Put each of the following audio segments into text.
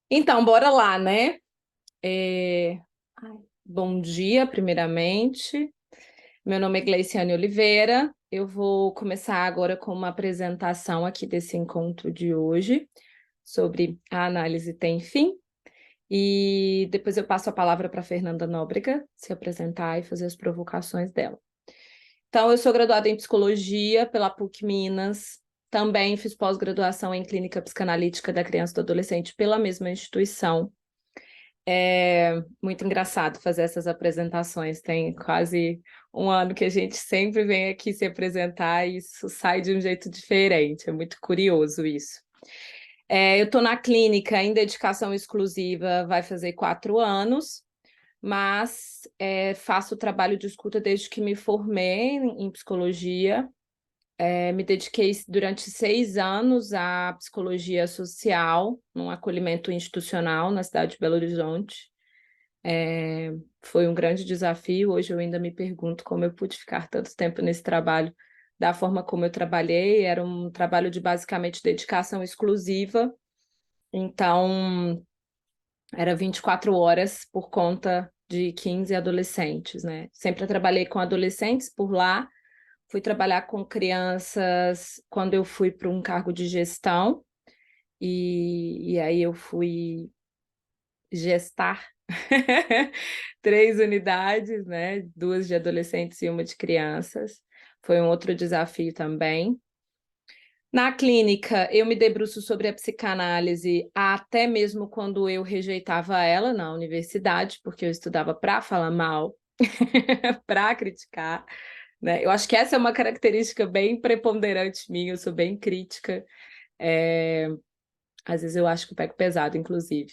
Então, bora lá, né? Ai, bom dia, primeiramente. Meu nome é Gleiciane Oliveira. Eu vou começar agora com uma apresentação aqui desse encontro de hoje sobre a análise tem fim. E depois eu passo a palavra para Fernanda Nóbrega se apresentar e fazer as provocações dela. Então, eu sou graduada em Psicologia pela PUC Minas. Também fiz pós-graduação em Clínica Psicanalítica da Criança e do Adolescente pela mesma instituição. É muito engraçado fazer essas apresentações. Tem quase um ano que a gente sempre vem aqui se apresentar e isso sai de um jeito diferente. É muito curioso isso. Eu estou na clínica em dedicação exclusiva, vai fazer 4 anos, mas faço trabalho de escuta desde que me formei em psicologia. Me dediquei durante 6 anos à psicologia social, num acolhimento institucional na cidade de Belo Horizonte. Foi um grande desafio. Hoje eu ainda me pergunto como eu pude ficar tanto tempo nesse trabalho, da forma como eu trabalhei. Era um trabalho de basicamente dedicação exclusiva, então era 24 horas por conta de 15 adolescentes, né? Sempre trabalhei com adolescentes por lá, fui trabalhar com crianças quando eu fui para um cargo de gestão, e aí eu fui gestar 3 unidades, né? 2 de adolescentes e uma de crianças. Foi um outro desafio também. Na clínica, eu me debruço sobre a psicanálise até mesmo quando eu rejeitava ela na universidade, porque eu estudava para falar mal, para criticar, né? Eu acho que essa é uma característica bem preponderante minha, eu sou bem crítica. É, Às vezes eu acho que eu pego pesado, inclusive.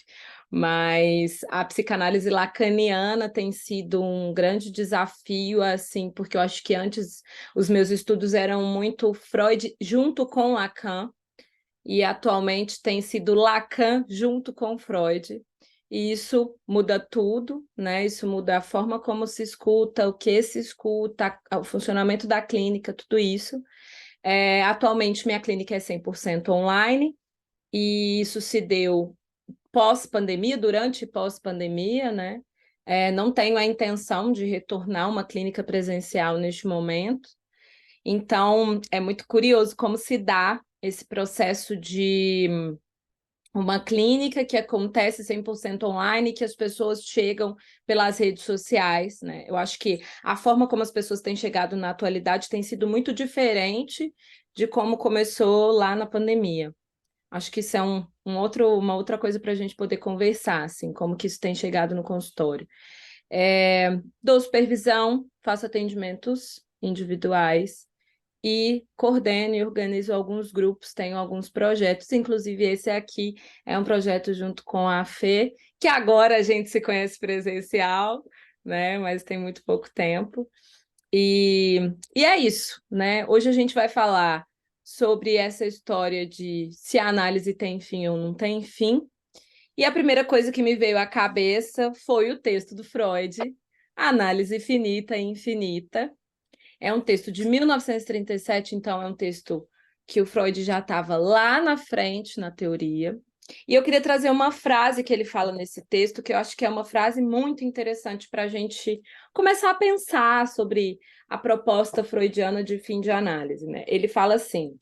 Mas a psicanálise lacaniana tem sido um grande desafio, assim, porque eu acho que antes os meus estudos eram muito Freud junto com Lacan, e atualmente tem sido Lacan junto com Freud. E isso muda tudo, né? Isso muda a forma como se escuta, o que se escuta, o funcionamento da clínica, tudo isso. Atualmente, minha clínica é 100% online, e isso se deu pós-pandemia, durante e pós-pandemia, né? Não tenho a intenção de retornar a uma clínica presencial neste momento. Então, é muito curioso como se dá esse processo de uma clínica que acontece 100% online, que as pessoas chegam pelas redes sociais, né? Eu acho que a forma como as pessoas têm chegado na atualidade tem sido muito diferente de como começou lá na pandemia. Acho que isso é uma outra coisa para a gente poder conversar, assim, como que isso tem chegado no consultório. Dou supervisão, faço atendimentos individuais e coordeno e organizo alguns grupos, tenho alguns projetos, inclusive esse aqui é um projeto junto com a Fê, que agora a gente se conhece presencial, né? Mas tem muito pouco tempo. E é isso, né? Hoje a gente vai falar sobre essa história de se a análise tem fim ou não tem fim. E a primeira coisa que me veio à cabeça foi o texto do Freud, A Análise Finita e Infinita. É um texto de 1937, então é um texto que o Freud já estava lá na frente na teoria. E eu queria trazer uma frase que ele fala nesse texto, que eu acho que é uma frase muito interessante para a gente começar a pensar sobre a proposta freudiana de fim de análise, né? Ele fala assim: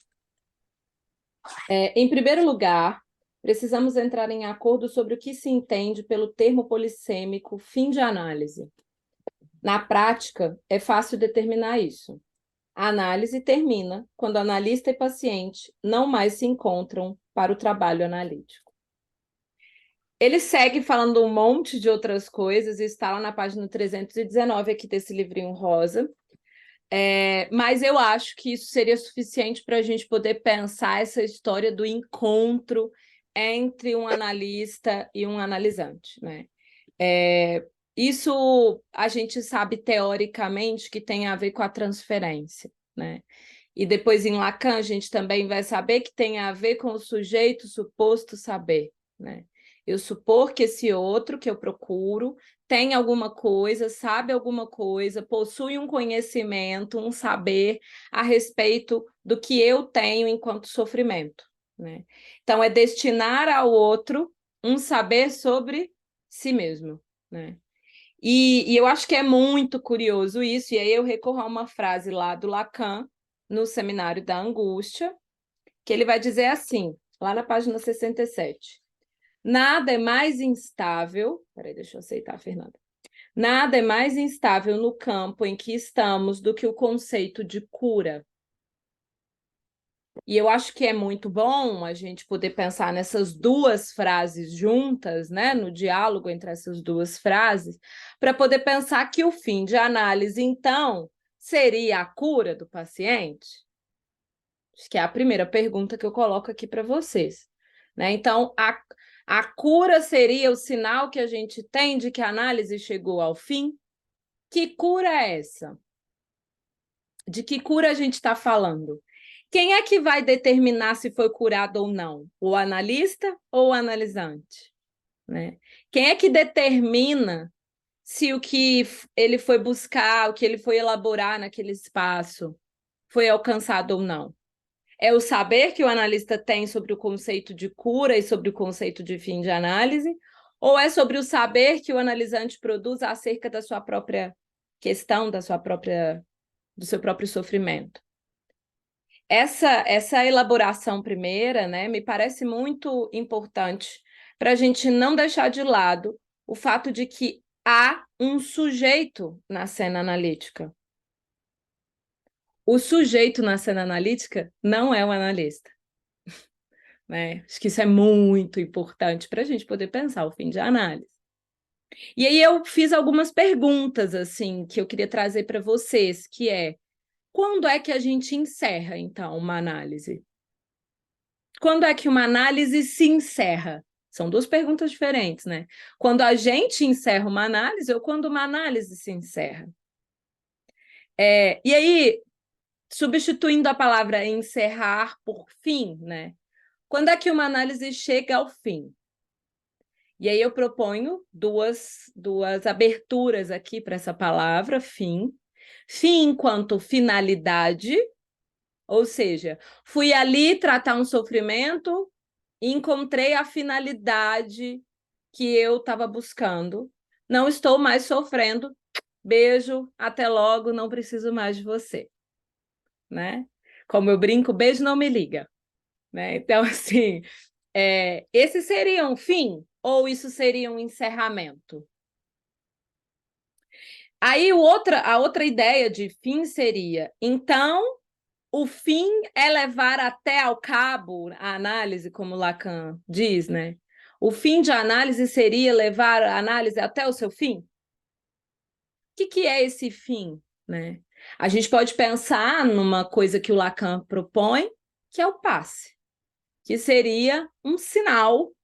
em primeiro lugar, precisamos entrar em acordo sobre o que se entende pelo termo polissêmico fim de análise. Na prática, é fácil determinar isso. A análise termina quando analista e paciente não mais se encontram para o trabalho analítico. Ele segue falando um monte de outras coisas e está lá na página 319 aqui desse livrinho rosa. Mas eu acho que isso seria suficiente para a gente poder pensar essa história do encontro entre um analista e um analisante, né? Isso a gente sabe teoricamente que tem a ver com a transferência, né? E depois em Lacan a gente também vai saber que tem a ver com o sujeito suposto saber, né? Eu supor que esse outro que eu procuro tem alguma coisa, sabe alguma coisa, possui um conhecimento, um saber a respeito do que eu tenho enquanto sofrimento, né? Então é destinar ao outro um saber sobre si mesmo, né? E eu acho que é muito curioso isso, e aí eu recorro a uma frase lá do Lacan, no Seminário da Angústia, que ele vai dizer assim, lá na página 67. Nada é mais instável... Peraí, deixa eu aceitar, Fernanda. Nada é mais instável no campo em que estamos do que o conceito de cura. E eu acho que é muito bom a gente poder pensar nessas duas frases juntas, né, no diálogo entre essas duas frases, para poder pensar que o fim de análise, então, seria a cura do paciente? Acho que é a primeira pergunta que eu coloco aqui para vocês, né? Então, a cura seria o sinal que a gente tem de que a análise chegou ao fim? Que cura é essa? De que cura a gente está falando? Quem é que vai determinar se foi curado ou não? O analista ou o analisante? Né? Quem é que determina se o que ele foi buscar, o que ele foi elaborar naquele espaço foi alcançado ou não? É o saber que o analista tem sobre o conceito de cura e sobre o conceito de fim de análise? Ou é sobre o saber que o analisante produz acerca da sua própria questão, do seu próprio sofrimento? Essa elaboração primeira, né, me parece muito importante para a gente não deixar de lado o fato de que há um sujeito na cena analítica. O sujeito na cena analítica não é o analista. Né? Acho que isso é muito importante para a gente poder pensar o fim de análise. E aí eu fiz algumas perguntas assim que eu queria trazer para vocês, que é: quando é que a gente encerra, então, uma análise? Quando é que uma análise se encerra? São duas perguntas diferentes, né? Quando a gente encerra uma análise ou quando uma análise se encerra? E aí, substituindo a palavra encerrar por fim, né? Quando é que uma análise chega ao fim? E aí eu proponho duas aberturas aqui para essa palavra, fim. Fim enquanto finalidade, ou seja, fui ali tratar um sofrimento e encontrei a finalidade que eu estava buscando. Não estou mais sofrendo. Beijo, até logo, não preciso mais de você. Né? Como eu brinco, beijo não me liga. Né? Então, assim, esse seria um fim ou isso seria um encerramento? Aí a outra ideia de fim seria, então, o fim é levar até ao cabo a análise, como Lacan diz, né? O fim de análise seria levar a análise até o seu fim? O que é esse fim, né? A gente pode pensar numa coisa que o Lacan propõe, que é o passe, que seria um sinal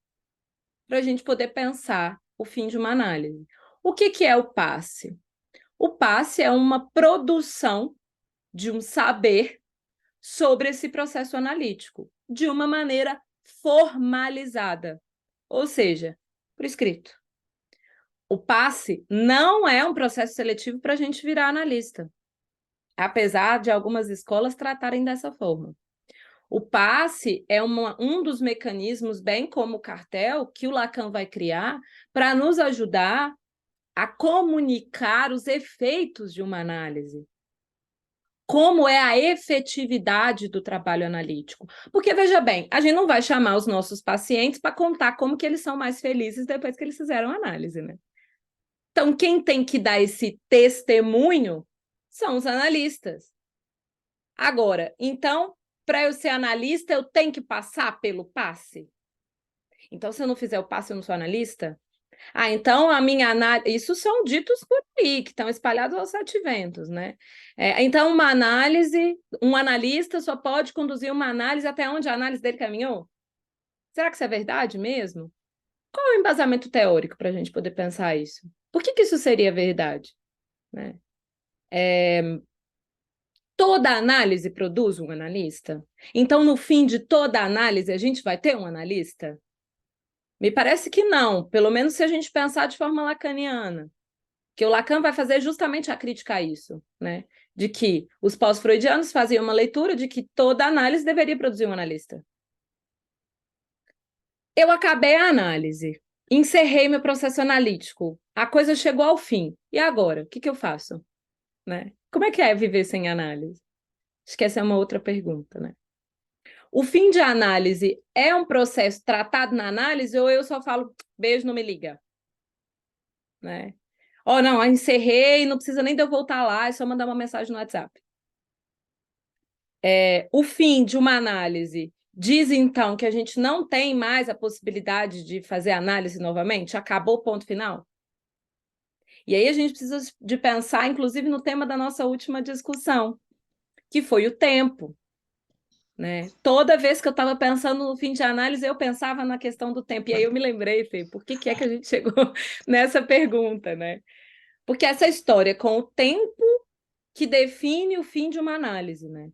para a gente poder pensar o fim de uma análise. O que é o passe? O passe é uma produção de um saber sobre esse processo analítico, de uma maneira formalizada, ou seja, por escrito. O passe não é um processo seletivo para a gente virar analista, apesar de algumas escolas tratarem dessa forma. O passe é um dos mecanismos, bem como o cartel, que o Lacan vai criar para nos ajudar a comunicar os efeitos de uma análise. Como é a efetividade do trabalho analítico. Porque, veja bem, a gente não vai chamar os nossos pacientes para contar como que eles são mais felizes depois que eles fizeram a análise, né? Então, quem tem que dar esse testemunho são os analistas. Agora, então, para eu ser analista, eu tenho que passar pelo passe? Então, se eu não fizer o passe, eu não sou analista? Então a minha análise... Isso são ditos por aí, que estão espalhados aos sete ventos, né? Então, uma análise, um analista só pode conduzir uma análise até onde a análise dele caminhou? Será que isso é verdade mesmo? Qual é o embasamento teórico para a gente poder pensar isso? Por que isso seria verdade? Né? Toda análise produz um analista? Então, no fim de toda análise, a gente vai ter um analista? Me parece que não, pelo menos se a gente pensar de forma lacaniana. Que o Lacan vai fazer justamente a crítica a isso, né? De que os pós-freudianos faziam uma leitura de que toda análise deveria produzir um analista. Eu acabei a análise, encerrei meu processo analítico, a coisa chegou ao fim. E agora? O que que eu faço? Né? Como é que é viver sem análise? Acho que essa é uma outra pergunta, né? O fim de análise é um processo tratado na análise ou eu só falo beijo, não me liga? Né? Oh, não, encerrei, não precisa nem de eu voltar lá, é só mandar uma mensagem no WhatsApp. O fim de uma análise diz, então, que a gente não tem mais a possibilidade de fazer análise novamente? Acabou o ponto final? E aí a gente precisa de pensar, inclusive, no tema da nossa última discussão, que foi o tempo. Né? Toda vez que eu estava pensando no fim de análise, eu pensava na questão do tempo. E aí eu me lembrei, Fê, por que é que a gente chegou nessa pergunta, né? Porque essa história com o tempo que define o fim de uma análise, né?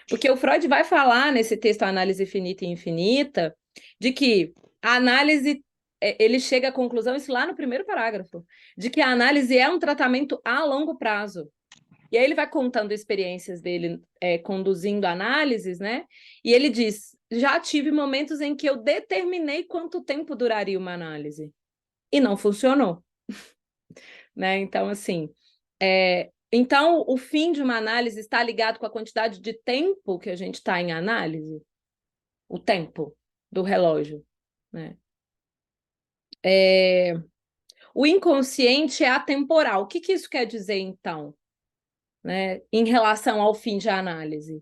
Porque o Freud vai falar nesse texto Análise Finita e Infinita, de que a análise, ele chega à conclusão, isso lá no primeiro parágrafo, de que a análise é um tratamento a longo prazo. E aí ele vai contando experiências dele conduzindo análises, né? E ele diz: já tive momentos em que eu determinei quanto tempo duraria uma análise. E não funcionou. Né? Então, assim, então o fim de uma análise está ligado com a quantidade de tempo que a gente está em análise, o tempo do relógio, né? O inconsciente é atemporal. O que que isso quer dizer, então, né, em relação ao fim de análise?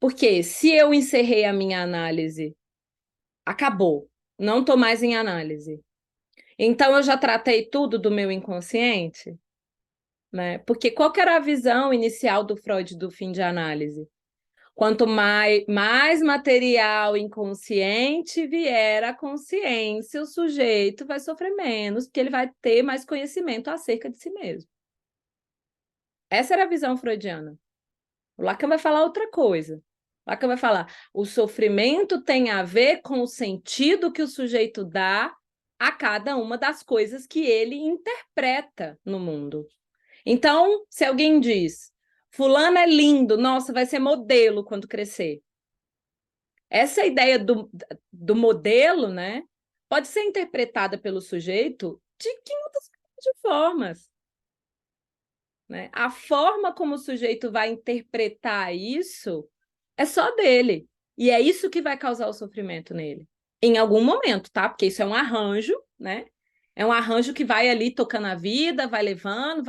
Porque se eu encerrei a minha análise, acabou, não estou mais em análise. Então eu já tratei tudo do meu inconsciente, né? Porque qual que era a visão inicial do Freud do fim de análise? Quanto mais material inconsciente vier à consciência, o sujeito vai sofrer menos, porque ele vai ter mais conhecimento acerca de si mesmo. Essa era a visão freudiana. O Lacan vai falar outra coisa. O Lacan vai falar: o sofrimento tem a ver com o sentido que o sujeito dá a cada uma das coisas que ele interpreta no mundo. Então, se alguém diz, fulano é lindo, nossa, vai ser modelo quando crescer. Essa ideia do modelo, né, pode ser interpretada pelo sujeito de 500 de formas. Né? A forma como o sujeito vai interpretar isso é só dele. E é isso que vai causar o sofrimento nele. Em algum momento, tá? Porque isso é um arranjo, né? É um arranjo que vai ali tocando a vida, vai levando,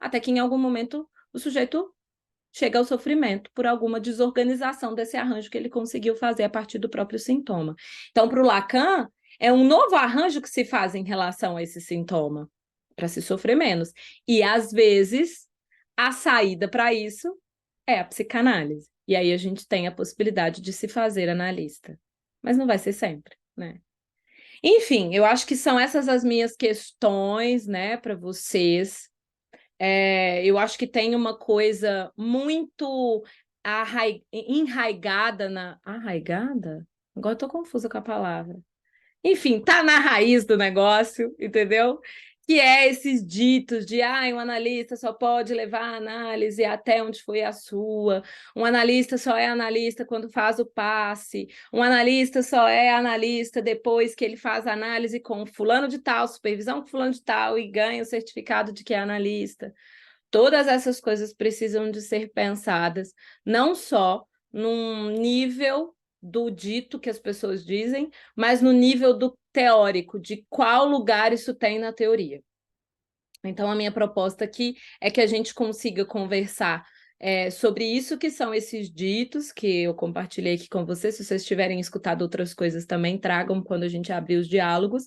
até que em algum momento o sujeito chega ao sofrimento por alguma desorganização desse arranjo que ele conseguiu fazer a partir do próprio sintoma. Então, para o Lacan, é um novo arranjo que se faz em relação a esse sintoma, para se sofrer menos. E, às vezes, a saída para isso é a psicanálise. E aí a gente tem a possibilidade de se fazer analista. Mas não vai ser sempre, né? Enfim, eu acho que são essas as minhas questões, né, para vocês. Eu acho que tem uma coisa muito enraigada na... Arraigada? Agora eu tô confusa com a palavra. Enfim, tá na raiz do negócio, entendeu? Que é esses ditos de um analista só pode levar a análise até onde foi a sua, um analista só é analista quando faz o passe, um analista só é analista depois que ele faz a análise com fulano de tal, supervisão com fulano de tal e ganha o certificado de que é analista. Todas essas coisas precisam de ser pensadas, não só num nível do dito que as pessoas dizem, mas no nível do teórico, de qual lugar isso tem na teoria. Então, a minha proposta aqui é que a gente consiga conversar sobre isso que são esses ditos que eu compartilhei aqui com vocês. Se vocês tiverem escutado outras coisas também, tragam quando a gente abrir os diálogos.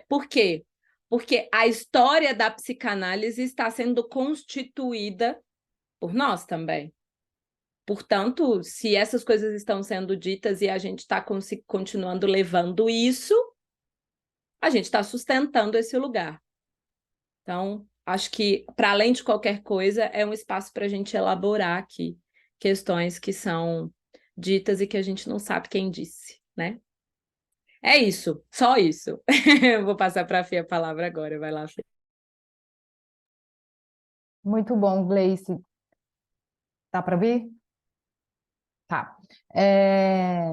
Por quê? Porque a história da psicanálise está sendo constituída por nós também. Portanto, se essas coisas estão sendo ditas e a gente está continuando levando isso, a gente está sustentando esse lugar. Então, acho que, para além de qualquer coisa, é um espaço para a gente elaborar aqui questões que são ditas e que a gente não sabe quem disse, né? É isso, só isso. Eu vou passar para a Fê a palavra agora, vai lá, Fê. Muito bom, Gleice. Tá para ver? Tá. É,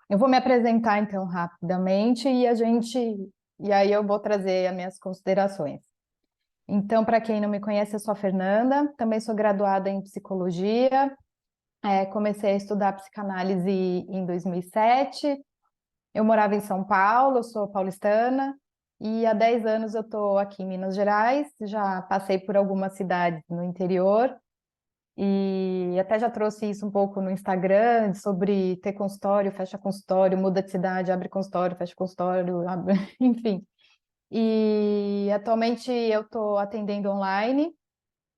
Eu vou me apresentar então rapidamente e aí eu vou trazer as minhas considerações. Então, para quem não me conhece, eu sou a Fernanda, também sou graduada em psicologia. Comecei a estudar psicanálise em 2007. Eu morava em São Paulo, eu sou paulistana, e há 10 anos eu estou aqui em Minas Gerais. Já passei por algumas cidades no interior, e até já trouxe isso um pouco no Instagram, sobre ter consultório, fecha consultório, muda de cidade, abre consultório, fecha consultório, enfim. E atualmente eu estou atendendo online,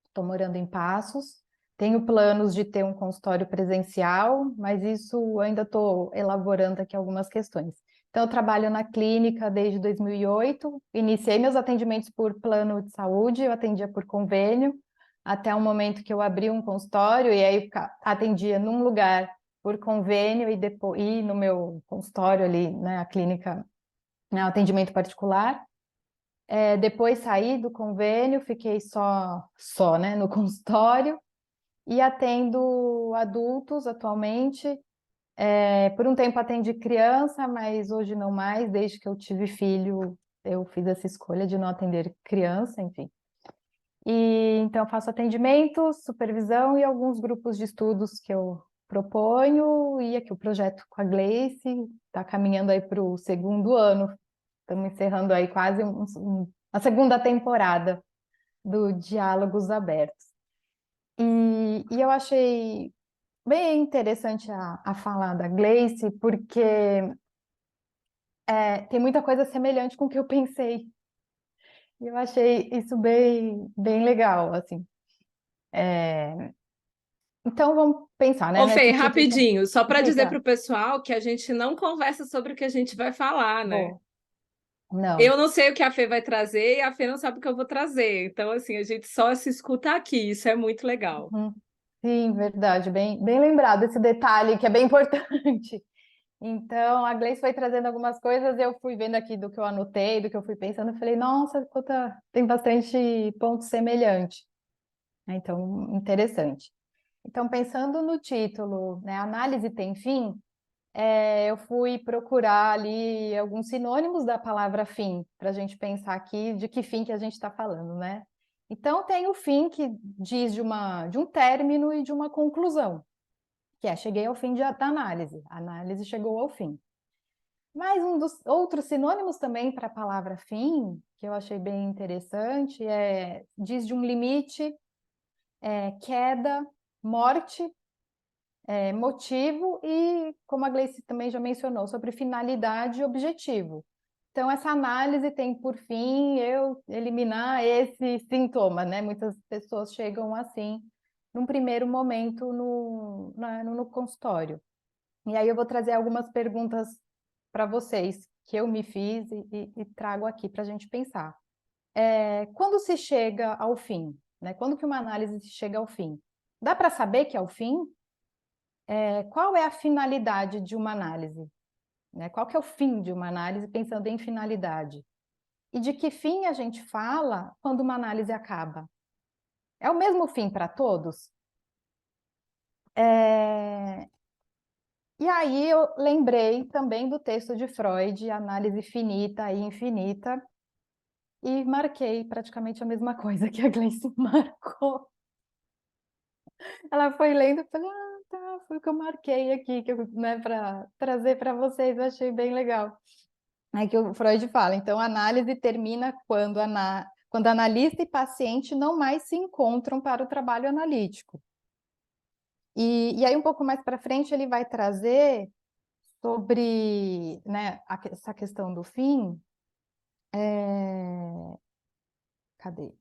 estou morando em Passos. Tenho planos de ter um consultório presencial, mas isso ainda estou elaborando aqui algumas questões. Então, eu trabalho na clínica desde 2008. Iniciei meus atendimentos por plano de saúde, eu atendia por convênio, até um momento que eu abri um consultório e aí atendia num lugar por convênio e depois e no meu consultório ali, né, a clínica, né, o atendimento particular. Depois saí do convênio, fiquei só, né, no consultório e atendo adultos atualmente. Por um tempo atendi criança, mas hoje não mais. Desde que eu tive filho, eu fiz essa escolha de não atender criança, enfim. E então eu faço atendimento, supervisão e alguns grupos de estudos que eu proponho. E aqui o projeto com a Gleice está caminhando aí para o segundo ano. Estamos encerrando aí quase a segunda temporada do Diálogos Abertos. E eu achei bem interessante a fala da Gleice, porque tem muita coisa semelhante com o que eu pensei. E eu achei isso bem legal, assim. Então vamos pensar, né, Ô, Fê, nesse tipo de... rapidinho, só para dizer Diga, para o pessoal que a gente não conversa sobre o que a gente vai falar, né? vou. Não. Eu não sei o que a Fê vai trazer e a Fê não sabe o que eu vou trazer. Então, assim, a gente só se escuta aqui, isso é muito legal. Uhum. Sim, verdade, bem lembrado esse detalhe que é bem importante. Então, a Gleice foi trazendo algumas coisas, eu fui vendo aqui do que eu anotei, do que eu fui pensando, eu falei, nossa, puta, tem bastante ponto semelhante. Então, interessante. Então, pensando no título, né, Análise tem fim, eu fui procurar ali alguns sinônimos da palavra fim, para a gente pensar aqui de que fim que a gente está falando, né? Então, tem o fim que diz de um término e de uma conclusão, que é cheguei ao fim da análise, a análise chegou ao fim. Mas um dos outros sinônimos também para a palavra fim, que eu achei bem interessante, diz de um limite, queda, morte, motivo e, como a Gleice também já mencionou, sobre finalidade e objetivo. Então, essa análise tem por fim eu eliminar esse sintoma, né? Muitas pessoas chegam assim, num primeiro momento no consultório. E aí eu vou trazer algumas perguntas para vocês que eu me fiz e trago aqui para a gente pensar. Quando se chega ao fim, né? Quando que uma análise chega ao fim? Dá para saber que é o fim? Qual é a finalidade de uma análise? Né? Qual que é o fim de uma análise pensando em finalidade? E de que fim a gente fala quando uma análise acaba? É o mesmo fim para todos? E aí eu lembrei também do texto de Freud, Análise Finita e Infinita, e marquei praticamente a mesma coisa que a Gleice marcou. Ela foi lendo e falei, tá, foi o que eu marquei aqui, né, para trazer para vocês, eu achei bem legal. É que o Freud fala, então a análise termina quando analista e paciente não mais se encontram para o trabalho analítico. E aí um pouco mais para frente ele vai trazer sobre, né, essa questão do fim. Cadê?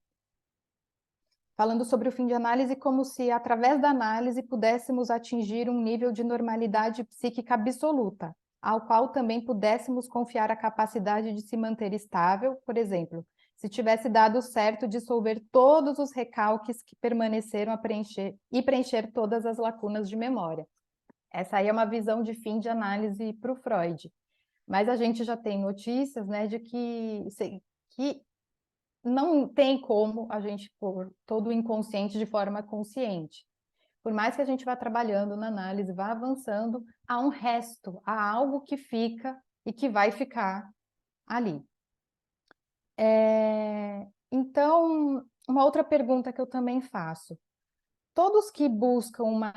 Falando sobre o fim de análise como se, através da análise, pudéssemos atingir um nível de normalidade psíquica absoluta, ao qual também pudéssemos confiar a capacidade de se manter estável, por exemplo, se tivesse dado certo dissolver todos os recalques que permaneceram a preencher todas as lacunas de memória. Essa aí é uma visão de fim de análise para o Freud. Mas a gente já tem notícias, né, de que não tem como a gente pôr todo o inconsciente de forma consciente. por mais que a gente vá trabalhando na análise, vá avançando, há um resto, há algo que fica e que vai ficar ali. Então, uma outra pergunta que eu também faço: todos que buscam uma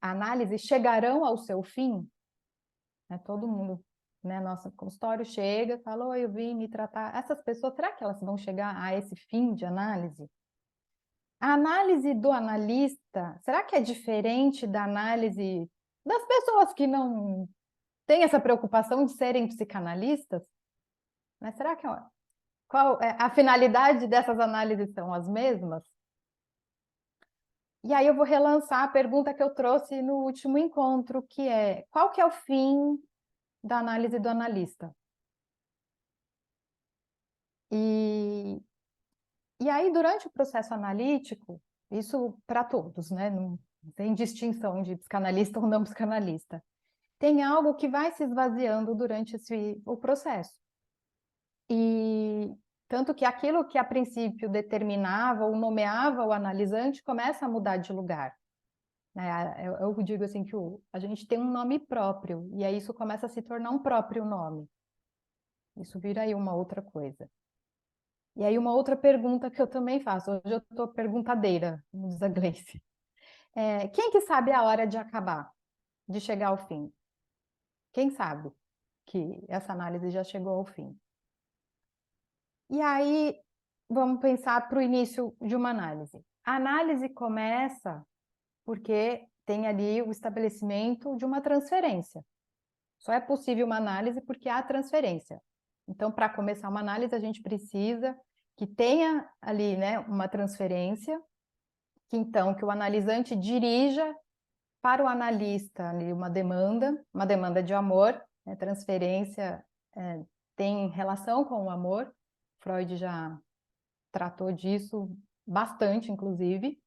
análise chegarão ao seu fim? Todo mundo, né, nosso consultório chega, fala, oi, eu vim me tratar. Essas pessoas, será que elas vão chegar a esse fim de análise? A análise do analista, será que é diferente da análise das pessoas que não têm essa preocupação de serem psicanalistas? Né? Será que qual a finalidade dessas análises são as mesmas? E aí eu vou relançar a pergunta que eu trouxe no último encontro, que é: qual que é o fim da análise do analista? E aí, durante o processo analítico, isso para todos, né? Não tem distinção de psicanalista ou não psicanalista. Tem algo que vai se esvaziando durante o processo. E tanto que aquilo que a princípio determinava ou nomeava o analisante começa a mudar de lugar. Eu digo assim que a gente tem um nome próprio, e aí isso começa a se tornar um próprio nome. Isso vira aí uma outra coisa. E aí uma outra pergunta que eu também faço, hoje eu estou perguntadeira, como diz a Gleice. Quem que sabe a hora de acabar, de chegar ao fim? Quem sabe que essa análise já chegou ao fim? E aí, vamos pensar para o início de uma análise. A análise começa porque tem ali o estabelecimento de uma transferência. Só é possível uma análise porque há transferência. Então, para começar uma análise, a gente precisa que tenha ali, né, uma transferência, que o analisante dirija para o analista ali uma demanda de amor, né, transferência tem relação com o amor, Freud já tratou disso bastante, inclusive.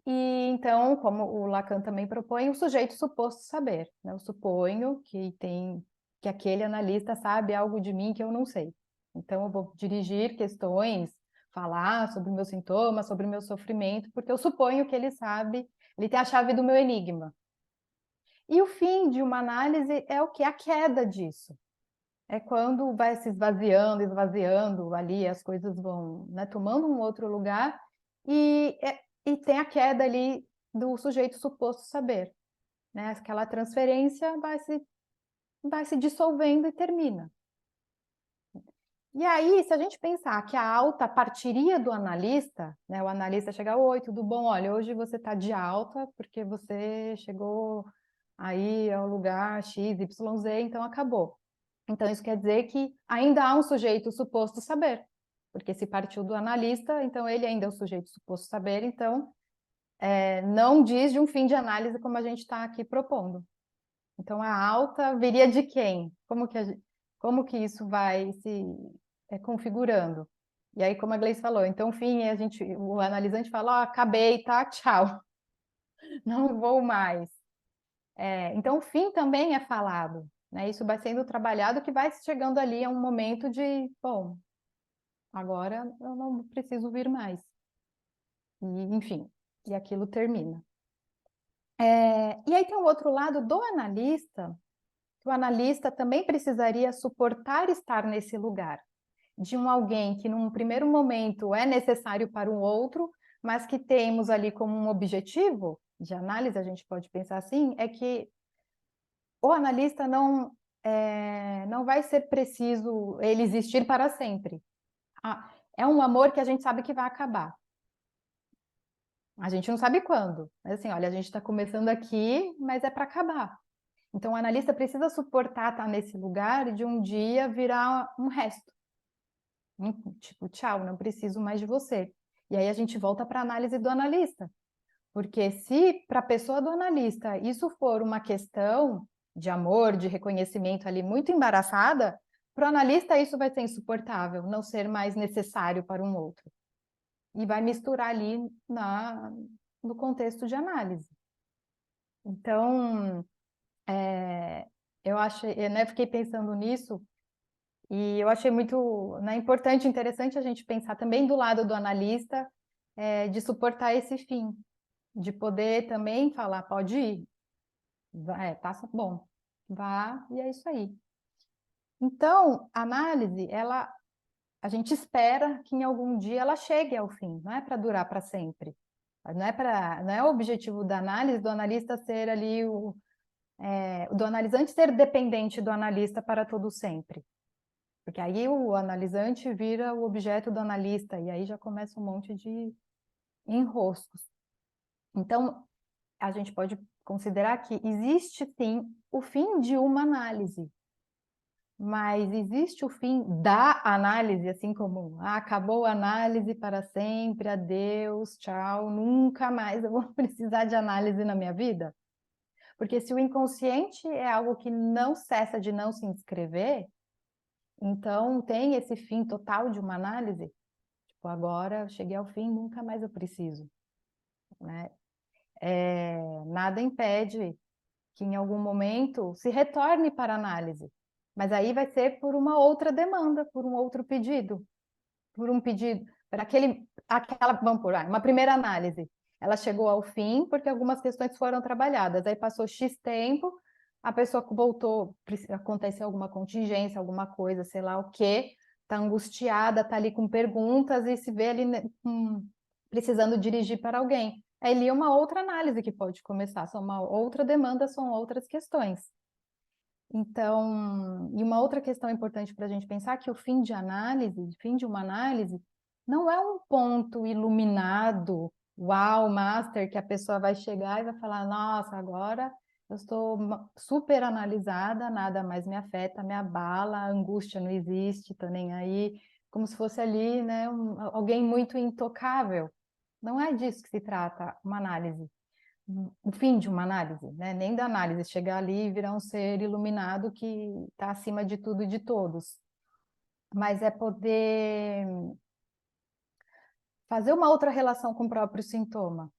E então, como o Lacan também propõe, o sujeito suposto saber, né? Eu suponho que aquele analista sabe algo de mim que eu não sei. Então, eu vou dirigir questões, falar sobre meus sintomas, sobre o meu sofrimento, porque eu suponho que ele sabe, ele tem a chave do meu enigma. E o fim de uma análise é o que? A queda disso. É quando vai se esvaziando ali, as coisas vão, né, tomando um outro lugar, e tem a queda ali do sujeito suposto saber. Né? Aquela transferência vai se dissolvendo e termina. E aí, se a gente pensar que a alta partiria do analista, né, o analista chega, oi, tudo bom? Olha, hoje você está de alta porque você chegou aí ao lugar X, Y, Z, então acabou. Então, isso quer dizer que ainda há um sujeito suposto saber, porque se partiu do analista, então ele ainda é o sujeito suposto saber, então não diz de um fim de análise como a gente está aqui propondo. Então, a alta viria de quem? Como que isso vai se configurando? E aí, como a Gleice falou, então, fim, o analisante fala, acabei, tá? Tchau. Não vou mais. Então, o fim também é falado. Né? Isso vai sendo trabalhado, que vai chegando ali a um momento de, bom, agora eu não preciso vir mais. E, enfim, e aquilo termina. E aí tem o outro lado do analista, que o analista também precisaria suportar estar nesse lugar, de alguém que num primeiro momento é necessário para um outro, mas que temos ali como um objetivo de análise, a gente pode pensar assim, é que o analista não vai ser preciso ele existir para sempre. É um amor que a gente sabe que vai acabar. A gente não sabe quando. Mas assim, olha, a gente está começando aqui, mas é para acabar. Então, o analista precisa suportar estar nesse lugar de um dia virar um resto. Tipo, tchau, não preciso mais de você. E aí a gente volta para a análise do analista. Porque se para a pessoa do analista isso for uma questão de amor, de reconhecimento ali muito embaraçada, para o analista isso vai ser insuportável, não ser mais necessário para um outro. E vai misturar ali no contexto de análise. Então, eu fiquei pensando nisso, e eu achei muito importante, interessante a gente pensar também do lado do analista, de suportar esse fim. de poder também falar, pode ir, vai, tá bom, vá, e é isso aí. Então, a análise, a gente espera que em algum dia ela chegue ao fim, não é para durar para sempre. Não é o objetivo da análise, do analista ser ali do analisante ser dependente do analista para todo sempre. Porque aí o analisante vira o objeto do analista, e aí já começa um monte de enroscos. Então, a gente pode considerar que existe, sim, o fim de uma análise, mas existe o fim da análise, assim como acabou a análise para sempre, adeus, tchau, nunca mais eu vou precisar de análise na minha vida? Porque se o inconsciente é algo que não cessa de não se inscrever, então tem esse fim total de uma análise, tipo, agora eu cheguei ao fim, nunca mais eu preciso, né? Nada impede que em algum momento se retorne para análise, mas aí vai ser por uma outra demanda, por um outro pedido, por um pedido, para vamos por uma primeira análise. Ela chegou ao fim porque algumas questões foram trabalhadas, aí passou X tempo, a pessoa voltou, aconteceu alguma contingência, alguma coisa, sei lá o quê, está angustiada, está ali com perguntas e se vê ali precisando dirigir para alguém. Aí ali é uma outra análise que pode começar, são uma outra demanda, são outras questões. Então, e uma outra questão importante para a gente pensar que o fim de uma análise, não é um ponto iluminado, uau, master, que a pessoa vai chegar e vai falar, nossa, agora eu estou super analisada, nada mais me afeta, me abala, a angústia não existe, tô nem aí, como se fosse ali, né, alguém muito intocável. Não é disso que se trata uma análise. O fim de uma análise, né? Nem da análise, chegar ali e virar um ser iluminado que está acima de tudo e de todos. Mas é poder fazer uma outra relação com o próprio sintoma.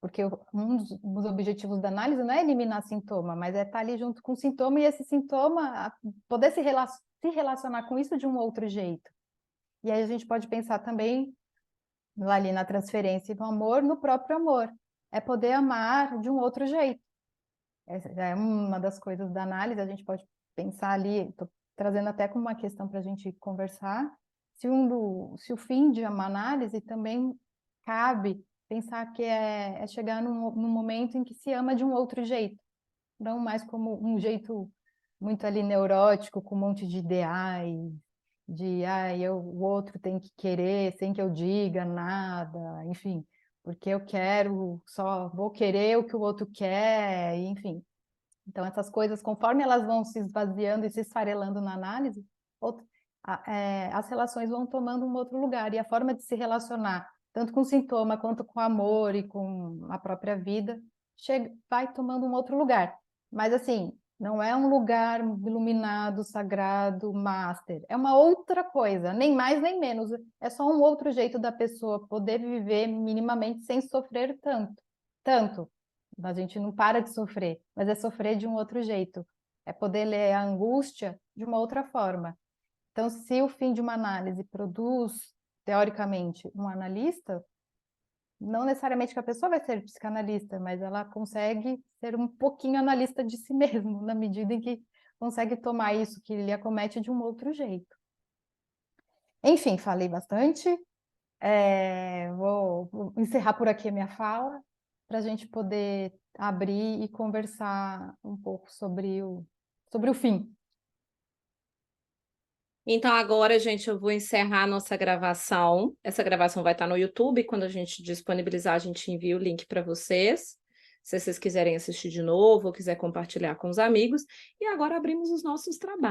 Porque um dos objetivos da análise não é eliminar sintoma, mas é estar ali junto com o sintoma e esse sintoma poder se relacionar com isso de um outro jeito. E aí a gente pode pensar também ali na transferência do amor, no próprio amor. É poder amar de um outro jeito. Essa já é uma das coisas da análise, a gente pode pensar ali, estou trazendo até como uma questão para a gente conversar, se o fim de uma análise também cabe pensar que é chegar num momento em que se ama de um outro jeito, não mais como um jeito muito ali neurótico, com um monte de ideais, o outro tem que querer sem que eu diga nada, enfim, porque eu quero, só vou querer o que o outro quer, enfim. Então, essas coisas, conforme elas vão se esvaziando e se esfarelando na análise, as relações vão tomando um outro lugar. E a forma de se relacionar, tanto com o sintoma, quanto com o amor e com a própria vida, vai tomando um outro lugar. Mas, assim, não é um lugar iluminado, sagrado, master. É uma outra coisa, nem mais nem menos. É só um outro jeito da pessoa poder viver minimamente sem sofrer tanto. Tanto. A gente não para de sofrer, mas é sofrer de um outro jeito. É poder ler a angústia de uma outra forma. Então, se o fim de uma análise produz, teoricamente, um analista, não necessariamente que a pessoa vai ser psicanalista, mas ela consegue ser um pouquinho analista de si mesmo, na medida em que consegue tomar isso que lhe acomete de um outro jeito. Enfim, falei bastante. Vou encerrar por aqui a minha fala, para a gente poder abrir e conversar um pouco sobre o fim. Então, agora, gente, eu vou encerrar a nossa gravação. Essa gravação vai estar no YouTube. Quando a gente disponibilizar, a gente envia o link para vocês. Se vocês quiserem assistir de novo ou quiser compartilhar com os amigos. E agora abrimos os nossos trabalhos.